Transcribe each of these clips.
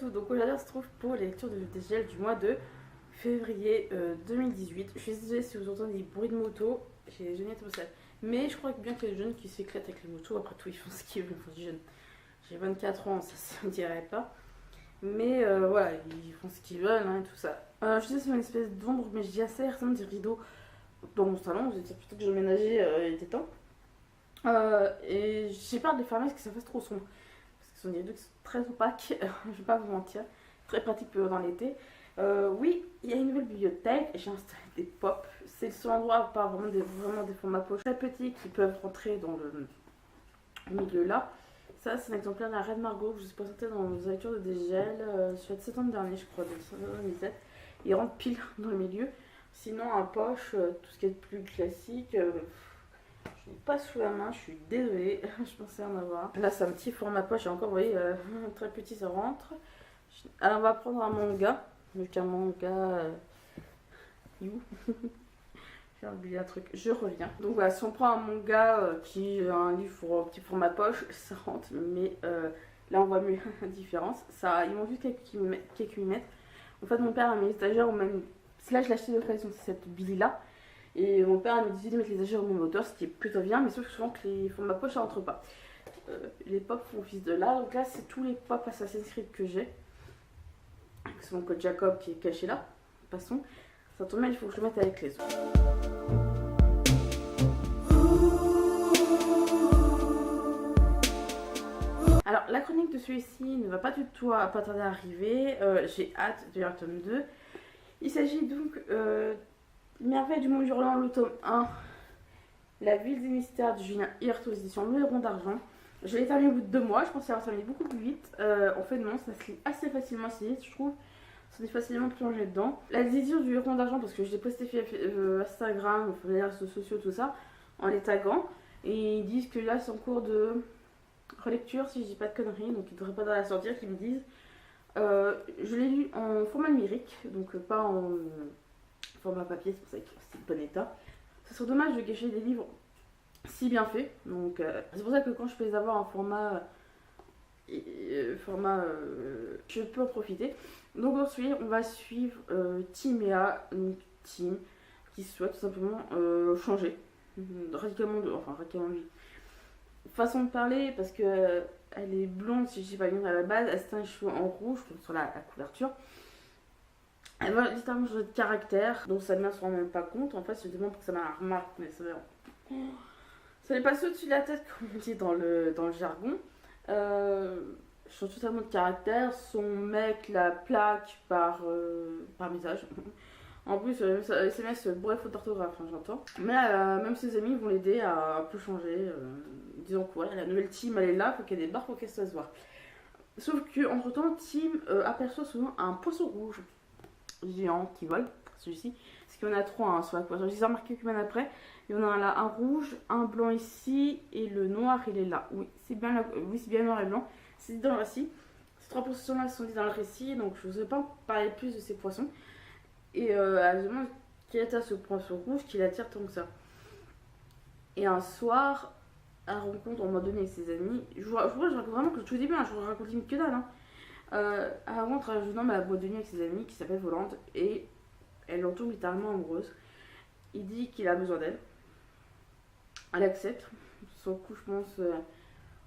tout, donc aujourd'hui on se trouve pour les lectures des gels du mois de février 2018. Je suis désolée si vous entendez des bruits de moto, j'ai les jeunettes au sol. Mais je crois que bien que les jeunes qui s'éclatent avec les motos, après tout ils font ce qu'ils veulent, ils font jeunes. J'ai 24 ans, ça me dirait pas. Mais voilà, ils font ce qu'ils veulent hein, et tout ça. Je sais c'est une espèce d'ombre, mais j'ai assez ressemble des rideaux dans mon salon. Je vais dire plutôt que j'ai ménagé, il était temps. Et j'ai peur de les fermer parce que ça fasse trop sombre. Parce que ce sont des rideaux qui sont très opaques, je vais pas vous mentir. Très pratique dans l'été. Oui, il y a une nouvelle bibliothèque. J'ai installé des pop. C'est le seul endroit où pas vraiment des formats poches très petits qui peuvent rentrer dans le milieu là. Ça, c'est un exemplaire de la Reine Margot que je vous ai présenté dans les lectures de Dégel sur le septembre dernier, je crois, de 2017. Il rentre pile dans le milieu. Sinon, en poche, tout ce qui est plus classique, je n'ai pas sous la main, je suis désolée, je pensais en avoir. Là, c'est un petit format poche, et encore, vous voyez, très petit, ça rentre. Alors, on va prendre un manga. Donc, un manga. You. J'ai oublié un truc, je reviens. Donc voilà, si on prend un manga qui est un livre pour un petit format poche, ça rentre, mais là on voit mieux la différence. Ça, ils m'ont vu quelques millimètres. En fait, mon père a mis l'étagère au même. Là, je l'ai acheté d'occasion, c'est cette Billy là. Et mon père a décidé de mettre les étagères au même hauteur, ce qui est plutôt bien, mais sauf que souvent que les formats poche ça rentre pas. Les pop font office de là, donc là c'est tous les pop Assassin's Creed que j'ai. C'est mon code Jacob qui est caché là. Passons. Ça tombe bien, il faut que je le mette avec les autres. Alors, la chronique de celui-ci ne va pas du tout pas tarder à arriver. J'ai hâte de lire le tome 2. Il s'agit donc Merveille du monde hurlant, le tome 1. La ville des mystères de Julien Hirt aux éditions Le Héron d'Argent. Je l'ai terminé au bout de 2 mois. Je pensais avoir terminé beaucoup plus vite. En fait, non, ça se lit assez facilement, assez vite, je trouve. On est facilement plongé dedans. La décision du Héron d'Argent, parce que je l'ai posté sur Instagram, enfin, les réseaux sociaux, tout ça, en les taguant. Et ils disent que là, c'est en cours de relecture, si je dis pas de conneries, donc ils ne devraient pas dans la sortir, qu'ils me disent. Je l'ai lu en format numérique, donc pas en format papier, c'est pour ça que c'est de bon état. Ce serait dommage de gâcher des livres si bien faits, donc c'est pour ça que quand je peux les avoir en format je peux en profiter. Donc ensuite on va suivre Tim et A, donc Tim qui souhaite tout simplement changer radicalement façon de parler parce que elle est blonde si je dis pas bien à la base, elle s'est un cheveu en rouge sur la couverture. Elle va littéralement changer de caractère, donc sa mère se rend même pas compte. En fait, je demande pour que sa mère remarque, mais ça n'est pas au-dessus de la tête comme on dit dans le jargon. Change totalement de caractère. Son mec la plaque par message. En plus, SMS, bref, faute d'orthographe, hein, j'entends. Mais même ses amis vont l'aider à un peu changer. Disons que voilà, la nouvelle team elle est là, faut qu'elle débarque, faut qu'elle se fasse voir. Sauf que entre temps, Tim aperçoit souvent un poisson rouge géant qui vole, celui-ci. Parce qu'il y en a 3 hein, sur la couverture. Je les ai remarqués quelques semaines après. Il y en a là un rouge, un blanc ici, et le noir il est là. Oui, c'est bien, c'est bien noir et blanc. C'est dans le récit. Ces 3 poissons là sont dit dans le récit, donc je ne vous ai pas parler plus de ces poissons. Et elle se demande quel est ce poisson rouge qui l'attire tant que ça. Et un soir, elle rencontre, on m'a donné avec ses amis. Je raconte vraiment que tout au début, hein, je vous raconte limite que dalle. Hein. Elle rencontre un jeune homme à la boîte de nuit avec ses amis qui s'appelle Volante et elle en tombe littéralement amoureuse. Il dit qu'il a besoin d'elle. Elle accepte. Son coup, je pense,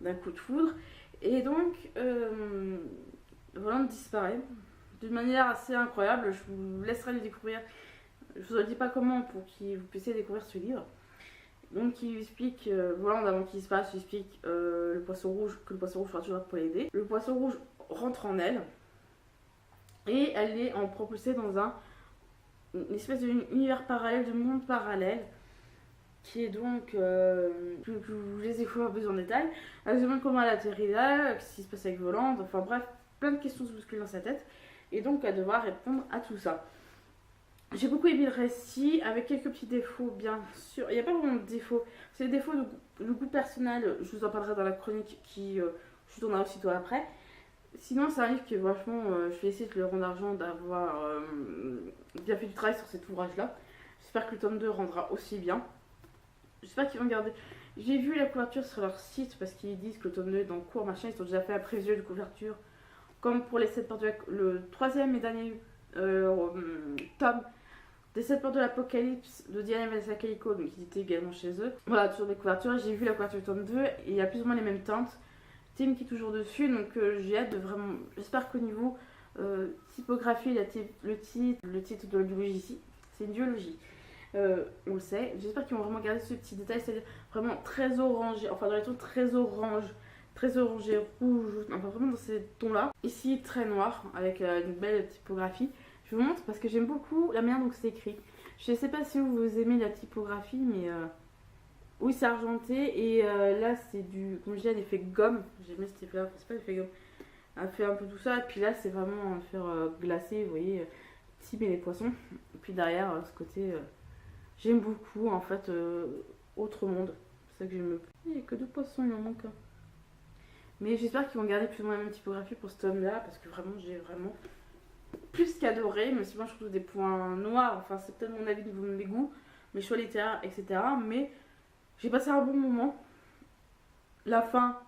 d'un coup de foudre. Et donc, Volante disparaît d'une manière assez incroyable. Je vous laisserai le découvrir. Je vous en dis pas comment pour que vous puissiez découvrir ce livre. Donc il explique, Volante avant qu'il se passe, il explique le poisson rouge, que le poisson rouge sera toujours là pour l'aider. Le poisson rouge rentre en elle et elle est en propulsée dans une espèce d'univers parallèle, de monde parallèle qui est donc je vous les découvre plus en détail. Elle se demande comment elle atterrit là, qu'est-ce qui se passe avec Volante, enfin bref, plein de questions se bousculent dans sa tête et donc elle devra répondre à tout ça. J'ai beaucoup aimé le récit avec quelques petits défauts bien sûr. Il n'y a pas vraiment de défauts, c'est des défauts de goût personnel, je vous en parlerai dans la chronique qui je tournerai aussitôt après. Sinon c'est un livre qui est vachement, je vais essayer de le rendre d'argent d'avoir bien fait du travail sur cet ouvrage là. J'espère que le tome 2 rendra aussi bien. J'espère qu'ils vont garder. J'ai vu la couverture sur leur site parce qu'ils disent que le tome 2 est en cours, machin, ils ont déjà fait la prévisuel de couverture comme pour les 7 portes le troisième et dernier tome des 7 portes de l'Apocalypse de Diana et Calico, donc ils étaient également chez eux. Voilà, toujours des couvertures. J'ai vu la couverture du tome 2 et il y a plus ou moins les mêmes teintes. Tim qui est toujours dessus, donc j'ai hâte de vraiment. J'espère qu'au niveau typographie, le titre de la biologie ici, c'est une biologie. On le sait. J'espère qu'ils vont vraiment garder ce petit détail, c'est-à-dire vraiment très orangé, enfin dans les tons très orangé, rouge, enfin vraiment dans ces tons-là. Ici très noir avec une belle typographie. Je vous montre parce que j'aime beaucoup la manière dont c'est écrit. Je ne sais pas si vous aimez la typographie, mais oui, c'est argenté et là c'est du, comme je dis, un effet gomme. J'aime cet effet-là, c'est pas l'effet gomme. Un fait un peu tout ça, et puis là c'est vraiment un fer glacé, vous voyez, Tim et les poissons. Et puis derrière, ce côté, j'aime beaucoup en fait, autre monde. C'est ça que j'aime. Il n'y a que 2 poissons, il en manque un. Mais j'espère qu'ils vont garder plus ou moins la même typographie pour ce tome-là, parce que vraiment j'ai vraiment plus qu'adoré, mais c'est moi je trouve des points noirs, enfin c'est peut-être mon avis niveau de mes goûts, mes choix littéraires, etc. Mais j'ai passé un bon moment. La fin,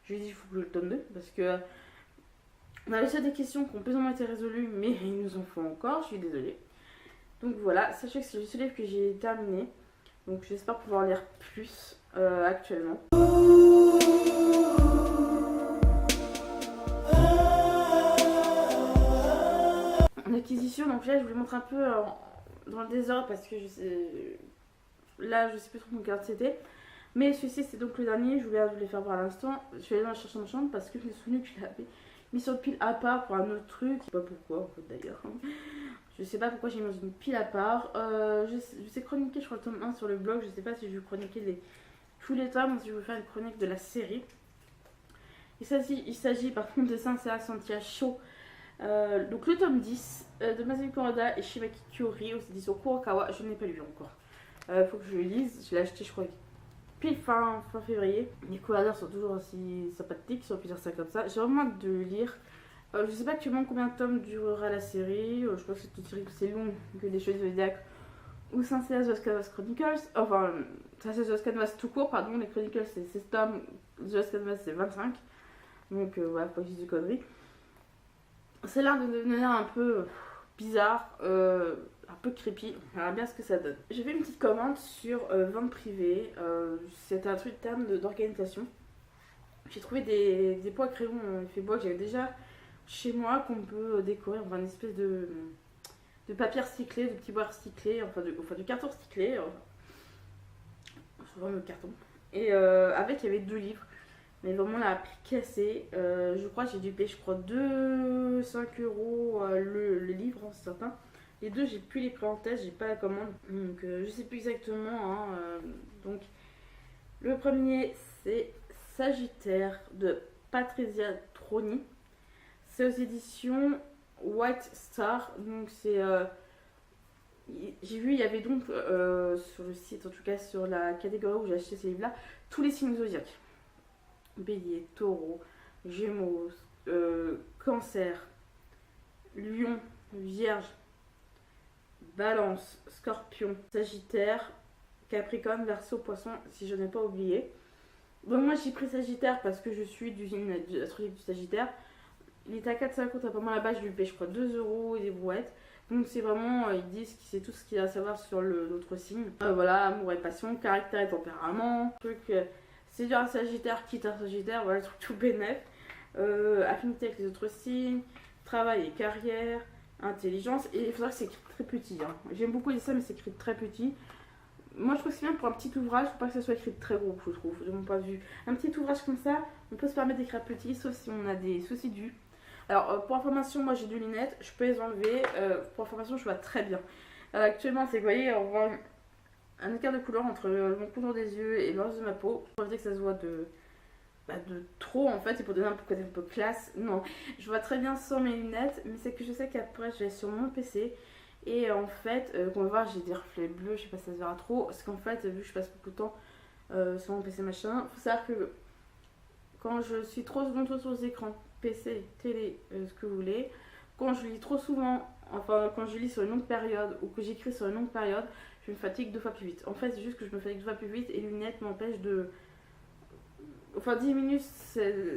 je lui ai dit il faut que je le tome 2, parce que on a réussi à des questions qui ont plus ou moins été résolues, mais ils nous en font encore, je suis désolée. Donc voilà, sachez que c'est le seul livre que j'ai terminé, donc j'espère pouvoir en lire plus actuellement. En acquisition, donc là je vous le montre un peu dans le désordre parce que je sais plus trop dans quel c'était. Mais celui-ci c'est donc le dernier, je voulais vous les faire voir à l'instant. Je suis allée dans la chercher dans ma chambre parce que je me suis souvenu que je l'avais mis sur le pile à part pour un autre truc. Je sais pas pourquoi en fait d'ailleurs. Je sais pas pourquoi j'ai mis dans une pile à part. Je sais chroniquer, je crois, le tome 1 sur le blog. Je sais pas si je vais chroniquer tous les tomes ou si je vais faire une chronique de la série. Il s'agit par contre de Saint-Seiya Santiago. Donc le tome 10 de Masami Kurada et Shibaki Kyori aux éditions Kurokawa. Je ne l'ai pas lu encore. Faut que je le lise. Je l'ai acheté, je crois, puis fin février. Les couvertures sont toujours aussi sympathiques, si on peut dire ça comme ça. J'ai vraiment hâte de le lire. Je sais pas actuellement combien de tomes durera la série. Je crois que c'est une série que c'est long, que des choses Zodiac ou Saint-Seiya The Last Canvas Chronicles. Enfin, Saint-Seiya The Last Canvas tout court, pardon. Les Chronicles c'est 16 tomes, The Last Canvas c'est 25. Donc voilà, faut pas que je dise des conneries. C'est l'air de devenir un peu bizarre, un peu creepy. On verra bien ce que ça donne. J'ai fait une petite commande sur vente privée. C'était un truc terme d'organisation. J'ai trouvé des pots à crayon fait bois que j'avais déjà chez moi qu'on peut décorer. Enfin, une espèce de papier recyclé, de petits bois recyclés, enfin du carton recyclé. Vraiment le carton. Et avec, il y avait 2 livres. Mais vraiment la prix cassé. Je crois que j'ai dû payer, 5 euros le livre, hein, c'est certain. Les deux, j'ai plus les prix en tête, j'ai pas la commande. Donc je sais plus exactement. Hein, donc le premier, c'est Sagittaire de Patrizia Troni. C'est aux éditions White Star. Donc c'est. J'ai vu, il y avait donc sur le site, en tout cas sur la catégorie où j'ai acheté ces livres-là, tous les signes zodiaques. Bélier, Taureau, Gémeaux, Cancer, Lion, Vierge, Balance, Scorpion, Sagittaire, Capricorne, Verseau, Poisson, si je n'ai pas oublié. Donc moi j'ai pris Sagittaire parce que je suis du astrologique du Sagittaire. Il est à 4,50 à pas mal là-bas, je lui paye je crois 2 euros et des brouettes. Donc c'est vraiment, ils disent que c'est tout ce qu'il y a à savoir sur l'autre signe. Voilà, amour et passion, caractère et tempérament, séduire un Sagittaire, quitte un Sagittaire, voilà le truc tout bénef. Affinité avec les autres signes, travail et carrière, intelligence. Et il faudra que c'est écrit très petit. Hein. J'aime beaucoup lire ça, mais c'est écrit très petit. Moi je trouve que c'est bien pour un petit ouvrage, faut pas que ça soit écrit très gros, je trouve, de mon point de vue. Un petit ouvrage comme ça, on peut se permettre d'écrire petit, sauf si on a des soucis de vue. Alors pour information, moi j'ai 2 lunettes, je peux les enlever. Pour information, je vois très bien. Actuellement, c'est que vous voyez, on voit un écart de couleur entre mon contour des yeux et le reste de ma peau. Pour éviter que ça se voit de trop en fait, et pour donner un côté un peu classe. Non, je vois très bien sans mes lunettes, mais c'est que je sais qu'après je vais sur mon PC. Et en fait, qu'on va voir, j'ai des reflets bleus, je sais pas si ça se verra trop. Parce qu'en fait, vu que je passe beaucoup de temps sur mon PC machin, faut savoir que quand je suis trop longtemps sur les écrans, PC, télé, ce que vous voulez, quand je lis trop souvent, enfin quand je lis sur une longue période ou que j'écris sur une longue période, je me fatigue 2 fois plus vite. En fait, c'est juste que je me fatigue 2 fois plus vite et les lunettes m'empêchent de enfin diminue le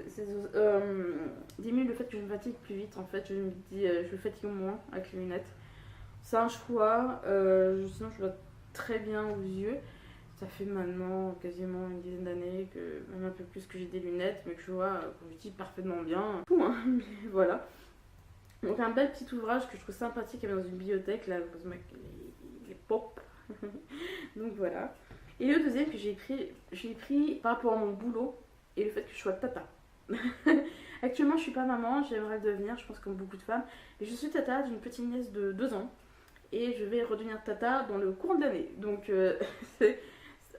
fait que je me fatigue plus vite en fait. Je me dis, je me fatigue moins avec les lunettes. C'est un choix, sinon je vois très bien aux yeux. Ça fait maintenant quasiment une dizaine d'années, même un peu plus que j'ai des lunettes, mais que je vois, comme je dis, parfaitement bien. Tout, hein, mais voilà. Donc un bel petit ouvrage que je trouve sympathique, il y avait dans une bibliothèque, là, les pop. Donc voilà. Et le deuxième que j'ai pris par rapport à mon boulot et le fait que je sois tata. Actuellement, je suis pas maman, j'aimerais le devenir, je pense comme beaucoup de femmes. Et je suis tata d'une petite nièce de 2 ans. Et je vais redevenir tata dans le courant de l'année. Donc,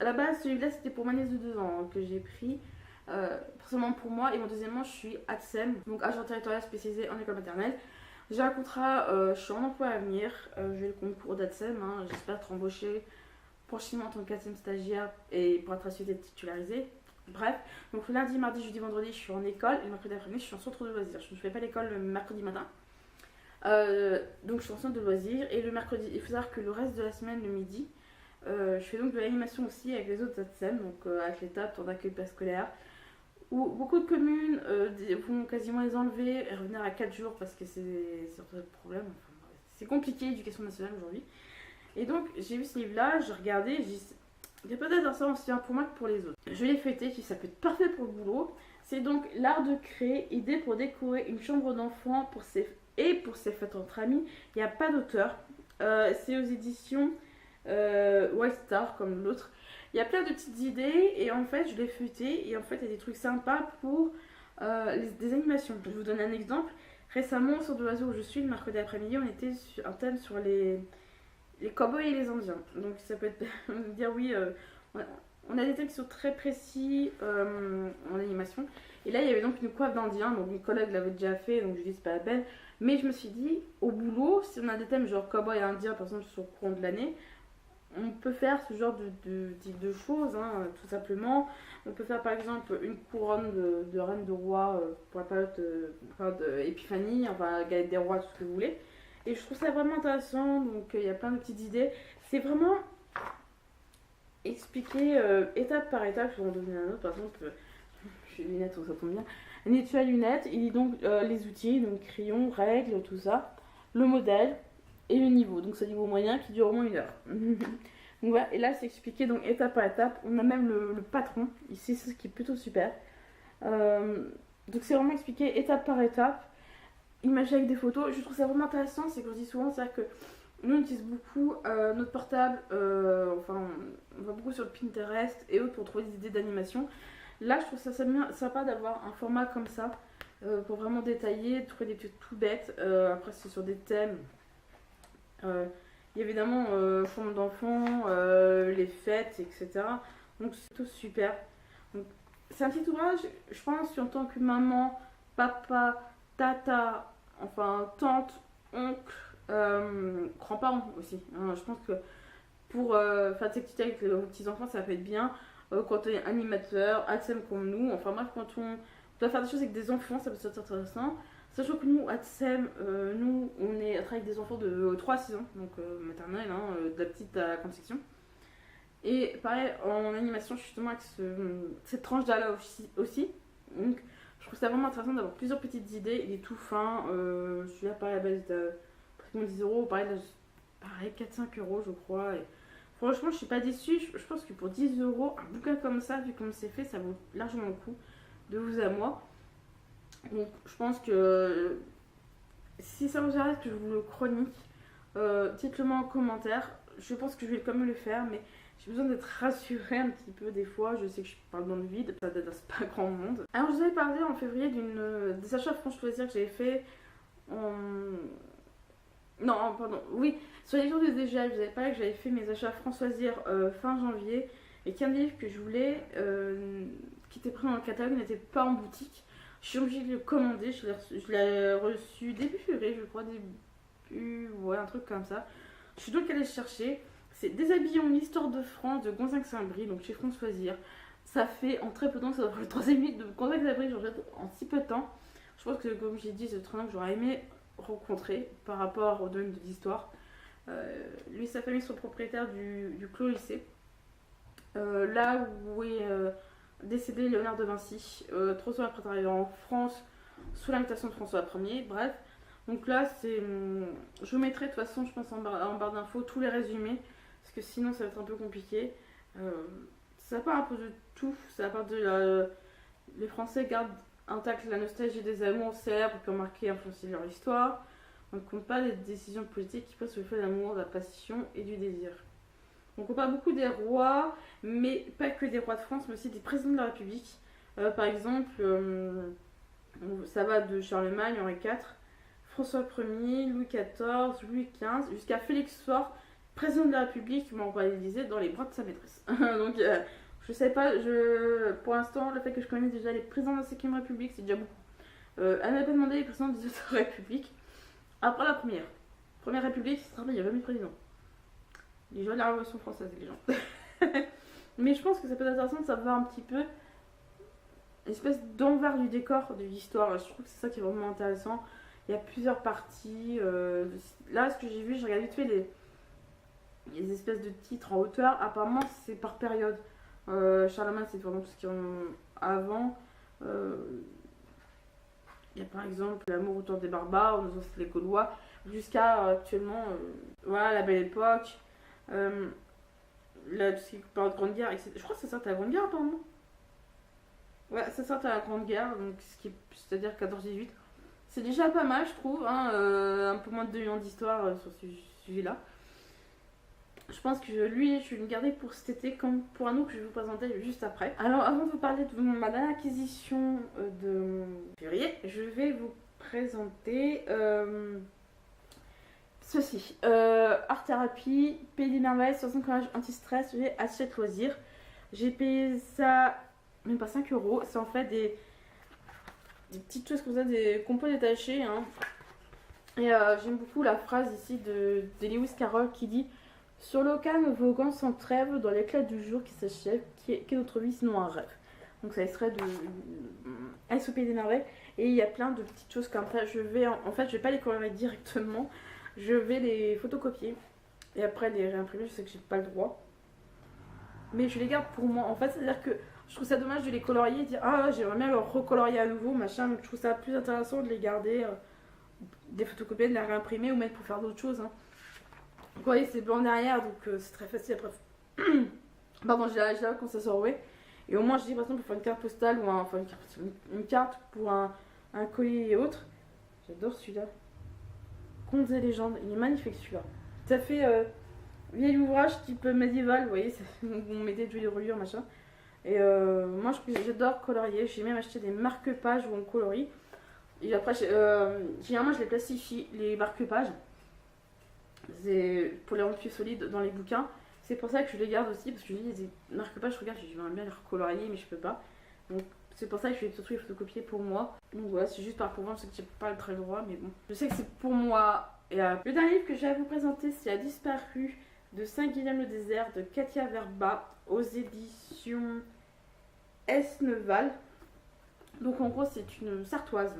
à la base, celui-là, c'était pour ma nièce de 2 ans que j'ai pris. Personnellement pour moi. Et mon deuxièmement, je suis ATSEM, donc agent territorial spécialisé en école maternelle. J'ai un contrat, je suis en emploi à venir. J'ai le concours d'ATSEM. Hein, j'espère être embauchée prochainement en tant qu'ATSEM stagiaire et pour être assurée d'être titularisée. Bref, donc le lundi, mardi, jeudi, vendredi, je suis en école. Et le mercredi après-midi, je suis en centre de loisirs. Je ne fais pas l'école le mercredi matin. Donc je suis en centre de loisirs. Et le mercredi, il faut savoir que le reste de la semaine, le midi, je fais donc de l'animation aussi avec les autres ATSEM, donc avec les TAP, temps d'accueil scolaire, où beaucoup de communes vont quasiment les enlever et revenir à 4 jours parce que c'est un problème. Enfin, c'est compliqué l'éducation nationale aujourd'hui. Et donc j'ai vu ce livre-là, j'ai regardé, j'ai dit, il y a peut-être un sens aussi bien pour moi que pour les autres. Je l'ai feuilleté, ça peut être parfait pour le boulot. C'est donc l'art de créer, idée pour décorer une chambre d'enfant pour ses fêtes entre amis. Il n'y a pas d'auteur. C'est aux éditions White Star comme l'autre. Il y a plein de petites idées et en fait je l'ai feuilleté et en fait il y a des trucs sympas pour des animations. Je vous donne un exemple. Récemment sur de l'oiseau où je suis le mercredi après-midi, on était sur un thème sur les cow-boys et les indiens. Donc ça peut être dire oui, on a des thèmes qui sont très précis en animation. Et là il y avait donc une coiffe d'indien, donc une collègue l'avait déjà fait, donc je dis c'est pas la peine. Mais je me suis dit, au boulot, si on a des thèmes genre cow-boy et indien par exemple sur le courant de l'année, on peut faire ce genre de choses, hein, tout simplement. On peut faire par exemple une couronne de reine de roi pour la période d'épiphanie, enfin galette des rois, tout ce que vous voulez. Et je trouve ça vraiment intéressant, donc il y a plein de petites idées. C'est vraiment expliquer étape par étape, je vais en donner un autre, par exemple, je suis lunettes, donc ça tombe bien. Un étui à lunettes, il dit donc les outils, donc crayon, règles, tout ça, le modèle et le niveau. Donc c'est un niveau moyen qui dure au moins 1 heure. Donc voilà, et là c'est expliqué donc étape par étape. On a même le patron ici, c'est ce qui est plutôt super. Donc c'est vraiment expliqué étape par étape. Imaginer avec des photos. Je trouve ça vraiment intéressant, c'est que je dis souvent, c'est-à-dire que nous on utilise beaucoup notre portable, enfin on va beaucoup sur le Pinterest et autres pour trouver des idées d'animation. Là je trouve ça sympa d'avoir un format comme ça pour vraiment détailler, trouver des trucs tout bêtes. Après c'est sur des thèmes. Il y a évidemment chambre d'enfants, les fêtes, etc. Donc c'est tout super. Donc, c'est un petit ouvrage, je pense, en tant que maman, papa, tata, enfin tante, oncle, grands-parents aussi. Hein, je pense que pour faire des activités avec vos petits-enfants, ça peut être bien. Quand on est animateur, ATSEM comme nous, enfin bref, quand on doit faire des choses avec des enfants, ça peut être intéressant. Sachant que nous, ATSEM, nous, on travaille avec des enfants de 3 à 6 ans, donc maternelle, hein, de la petite à la grande section. Et pareil, en animation, justement, avec cette tranche d'âge aussi. Donc, je trouve ça vraiment intéressant d'avoir plusieurs petites idées. Il est tout fin. Celui-là, pareil, à base de pratiquement 10 euros. Pareil 4-5 euros, je crois. Et franchement, je suis pas déçue. Je pense que pour 10 euros, un bouquin comme ça, vu comme c'est fait, ça vaut largement le coup, de vous à moi. Donc, je pense que si ça vous arrête que je vous le chronique, dites-le moi en commentaire. Je pense que je vais quand même le faire, mais j'ai besoin d'être rassurée un petit peu des fois. Je sais que je parle dans le vide, ça n'intéresse pas grand monde. Alors, je vous avais parlé en février des achats France Loisirs que j'avais fait en. Non, pardon, oui, sur les jours du DGL, je vous avais parlé que j'avais fait mes achats France Loisirs fin janvier et qu'un des livres que je voulais, qui était pris dans le catalogue, n'était pas en boutique. Je suis obligée de le commander, je l'ai reçu début février, je crois, ouais, un truc comme ça. Je suis donc allée le chercher. C'est Déshabillons l'histoire de France de Gonzague Saint-Brie, donc chez France Loisirs. Ça fait en très peu de temps, ça va faire le 3e livre de Gonzague Saint-Brie, j'en jette en si peu de temps. Je pense que, comme j'ai dit, c'est le train que j'aurais aimé rencontrer par rapport au domaine de l'histoire. Lui et sa famille sont propriétaires du Clos Lycée. Là où est décédé Léonard de Vinci, 3 ans après arrivé en France, sous l'invitation de François Ier, bref. Donc là, je vous mettrai de toute façon, je pense, en barre d'infos, tous les résumés, parce que sinon ça va être un peu compliqué. Ça part un peu de tout, ça part de les Français gardent intacte la nostalgie des amours célèbres qui ont marqué et influencé leur histoire. On ne compte pas les décisions politiques qui passent sur le fait de l'amour, de la passion et du désir. Donc on parle beaucoup des rois, mais pas que des rois de France, mais aussi des présidents de la République. Par exemple, ça va de Charlemagne, Henri IV, François Ier, Louis XIV, Louis XV, jusqu'à Félix Faure, président de la République, membre à l'Élysée, dans les bras de sa maîtresse. Donc je sais pas, pour l'instant, le fait que je connaisse déjà les présidents de la 5ème République, c'est déjà beaucoup. Elle m'a pas demandé les présidents des autres républiques. Après la première République, c'est il n'y a pas eu de président. Les gens de la Révolution française, les gens. Mais je pense que ça peut être intéressant de savoir un petit peu l'espèce d'envers du décor de l'histoire. Je trouve que c'est ça qui est vraiment intéressant. Il y a plusieurs parties. Là, ce que j'ai vu, j'ai regardé vite fait les espèces de titres en hauteur. Apparemment, c'est par période. Charlemagne, c'est vraiment tout ce qui est avant. Il y a par exemple l'amour autour des barbares, nous aussi les Gaulois, jusqu'à actuellement, voilà, la Belle Époque, tout ce qui parle de Grande Guerre, etc. Je crois que ça sort à la Grande Guerre apparemment. Ouais, ça sort à la Grande Guerre, donc c'est-à-dire 14-18. C'est déjà pas mal, je trouve, hein, un peu moins de 2 ans d'histoire sur ce sujet-là. Je pense que lui, je vais le garder pour cet été, comme pour un autre que je vais vous présenter juste après. Alors, avant de vous parler de ma dernière acquisition de février, je vais vous présenter ceci. Art Thérapie, Pays des Merveilles, 60 collages anti-stress, j'ai Hachette Loisirs. J'ai payé ça, même pas 5 euros. C'est en fait des petites choses comme ça, qu'on peut détacher. Hein. Et j'aime beaucoup la phrase ici de Lewis Carroll qui dit: sur le calme voguant sans trêve, dans l'éclat du jour qui s'achève, qu'est notre vie sinon un rêve. Donc ça serait de SOP des merveilles. Et il y a plein de petites choses comme ça. Je vais pas les colorier directement. Je vais les photocopier. Et après les réimprimer. Je sais que j'ai pas le droit. Mais je les garde pour moi. En fait, c'est-à-dire que je trouve ça dommage de les colorier et dire: ah, j'aimerais bien le recolorier à nouveau, machin. Donc je trouve ça plus intéressant de les garder, des photocopier, de les réimprimer ou mettre pour faire d'autres choses. Hein. Vous voyez, c'est blanc derrière, donc c'est très facile après. Pardon, j'ai la quand ça sort, ouais. Et au moins, je dis par exemple pour faire une carte postale ou une carte pour un colis et autres. J'adore celui-là. Contes et légendes, il est magnifique celui-là. Ça fait vieil ouvrage type médiéval, vous voyez, on mettait de reliure, machin. Et moi, j'adore colorier. J'ai même acheté des marque-pages où on colorie. Et après, généralement, je les plastifie, les marque-pages. C'est pour les rendre plus solides dans les bouquins. C'est pour ça que je les garde aussi, parce que je dis les marque-pages, je regarde, j'aimerais bien les recolorier, mais je peux pas. Donc c'est pour ça que je vais surtout les photocopier pour moi. Donc voilà, c'est juste par pour moi, je sais que j'ai pas le très droit, mais bon. Je sais que c'est pour moi. Et le dernier livre que j'ai à vous présenter, c'est La disparue de Saint-Guilhem-le-Désert de Katia Verba aux éditions Esneval. Donc en gros, c'est une sartoise,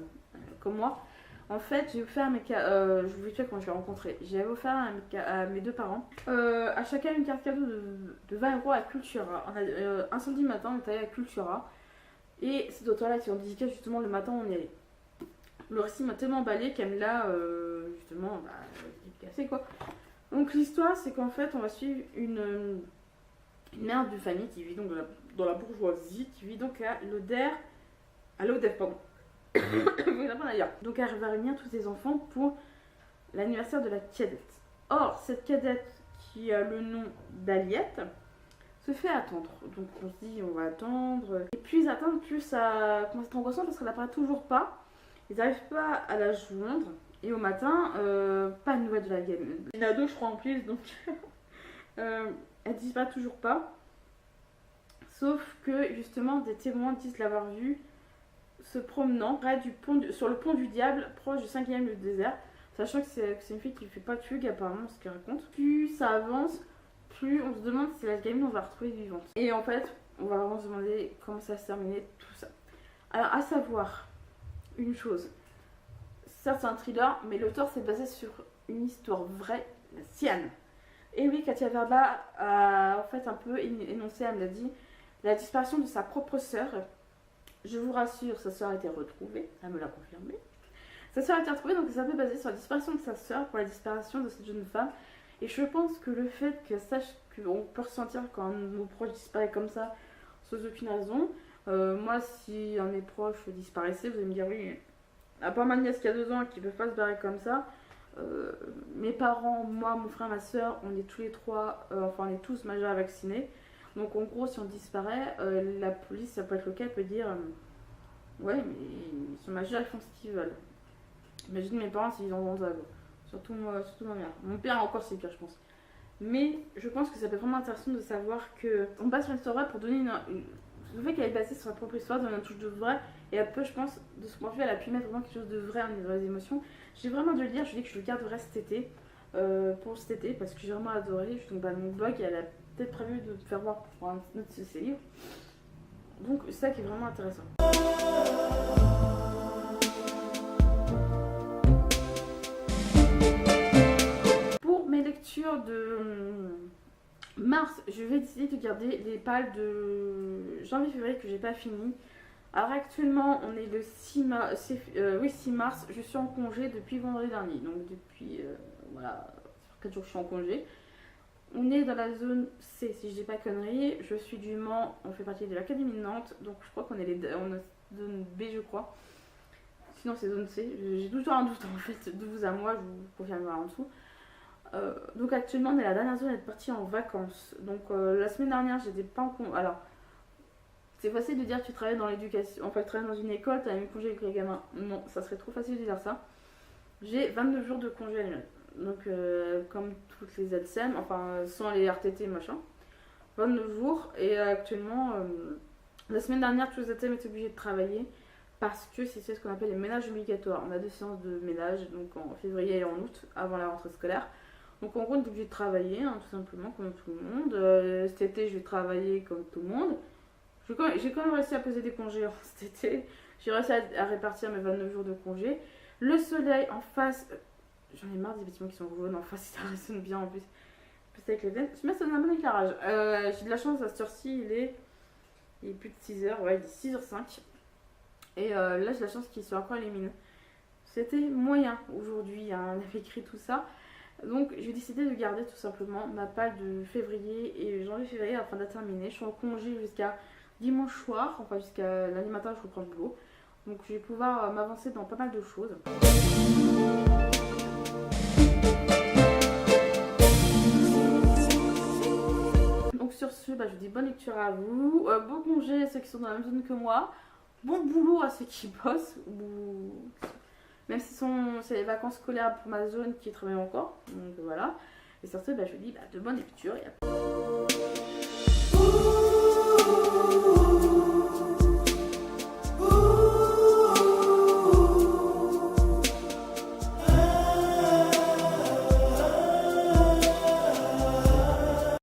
comme moi. En fait, j'ai offert je vous explique quand je l'ai rencontré. J'ai offert à mes 2 parents à chacun une carte cadeau de 20 euros à Cultura. On a, un samedi matin, on est allé à Cultura. Et cet auteur-là qui est en dédicace, justement, le matin, on y allait. Le récit m'a tellement emballé qu'elle me l'a, justement, dédicacé, quoi. Donc l'histoire, c'est qu'en fait, on va suivre une mère de famille qui vit donc dans la bourgeoisie, qui vit donc à l'Odef, pardon. Donc elle va réunir tous ses enfants pour l'anniversaire de la cadette. Or, cette cadette qui a le nom d'Aliette se fait attendre. Donc on se dit on va attendre. Et plus attendre, plus ça commence à être angoissant parce qu'elle n'apparaît toujours pas. Ils n'arrivent pas à la joindre. Et au matin, pas de nouvelles de la gamine. Il y en a 2 je crois en plus, donc elle disparaît toujours pas. Sauf que justement des témoins disent l'avoir vue se promenant près sur le pont du diable, proche du 5e-le-Désert, sachant que c'est une fille qui ne fait pas de fugue apparemment, ce qu'elle raconte. Plus ça avance, plus on se demande si la gamine on va la retrouver vivante. Et en fait, on va vraiment se demander comment ça va se terminer, tout ça. Alors, à savoir une chose, ça c'est un thriller, mais l'auteur s'est basé sur une histoire vraie, la sienne. Et oui, Katia Verba a en fait un peu énoncé, elle me l'a dit, la disparition de sa propre sœur. Je vous rassure, sa sœur a été retrouvée, elle me l'a confirmé. Sa sœur a été retrouvée, donc ça peut baser sur la disparition de sa sœur pour la disparition de cette jeune femme. Et je pense que le fait que sache qu'on peut ressentir quand nos proches disparaissent comme ça, sans aucune raison. Moi, si un de mes proches disparaissait, vous allez me dire oui, à part ma nièce qui a 2 ans qui ne peut pas se barrer comme ça. Mes parents, moi, mon frère, ma soeur, on est tous les 3, enfin on est tous majeurs à vacciner. Donc en gros, si on disparaît, la police, ça peut être le cas, elle peut dire ouais, mais ils sont majeurs, ils font ce qu'ils veulent. Imagine mes parents s'ils en ont ça. Surtout ma mère. Mon père encore c'est pire, je pense. Mais je pense que ça peut être vraiment intéressant de savoir que on passe sur une histoire vraie pour donner le fait qu'elle est basée sur sa propre histoire, donner une touche de vrai. Et elle peut, je pense, de ce point de vue, elle a pu mettre vraiment quelque chose de vrai dans les émotions. J'ai vraiment dû le lire, je dis que je le garderai cet été. Pour cet été, parce que j'ai vraiment adoré. Donc mon blog, elle a peut-être prévu de faire voir pour un autre de ses livres. Donc c'est ça qui est vraiment intéressant. Pour mes lectures de mars, je vais décider de garder les pales de janvier-février que j'ai pas fini. Alors actuellement, on est le 6 mars, je suis en congé depuis vendredi dernier. Donc depuis, voilà, 4 jours que je suis en congé. On est dans la zone C, si je dis pas conneries. Je suis du Mans, on fait partie de l'Académie de Nantes. Donc je crois qu'on est on est zone B, je crois. Sinon c'est zone C. J'ai toujours un doute en fait, de vous à moi, je vous confirmerai en dessous. Donc actuellement on est la dernière zone à être partie en vacances. Donc la semaine dernière j'étais pas en congé. Alors c'est facile de dire que tu travailles dans l'éducation, enfin tu travailles dans une école, tu as mis congé avec les gamins. Non, ça serait trop facile de dire ça. J'ai 29 jours de congé annuel. Donc comme toutes les ZSEM, enfin sans les RTT machin. 29 jours et actuellement la semaine dernière tous les ZSEM étaient obligés de travailler parce que c'est ce qu'on appelle les ménages obligatoires. On a 2 séances de ménage donc en février et en août avant la rentrée scolaire. Donc en gros on est obligé de travailler hein, tout simplement comme tout le monde. Cet été je vais travailler comme tout le monde. J'ai quand même réussi à poser des congés cet été. J'ai réussi à répartir mes 29 jours de congés. Le soleil en face, j'en ai marre des bâtiments qui sont jaunes en face, ça résonne bien en plus. Plus avec les veines. Je mets ça dans un bon éclairage. J'ai de la chance à cette heure-ci, il est plus de 6h, ouais, il est 6h05. Et là j'ai de la chance qu'il soit encore lumineux. C'était moyen aujourd'hui, hein, on avait écrit tout ça. Donc j'ai décidé de garder tout simplement ma palle de février et janvier-février afin de la terminer. Je suis en congé jusqu'à dimanche soir, enfin jusqu'à lundi matin je reprends le boulot. Donc je vais pouvoir m'avancer dans pas mal de choses. Donc sur ce, je vous dis bonne lecture à vous. Bon congé à ceux qui sont dans la même zone que moi. Bon boulot à ceux qui bossent. Même si c'est les vacances scolaires pour ma zone qui travaille encore. Donc voilà. Et sur ce, je vous dis de bonnes lectures.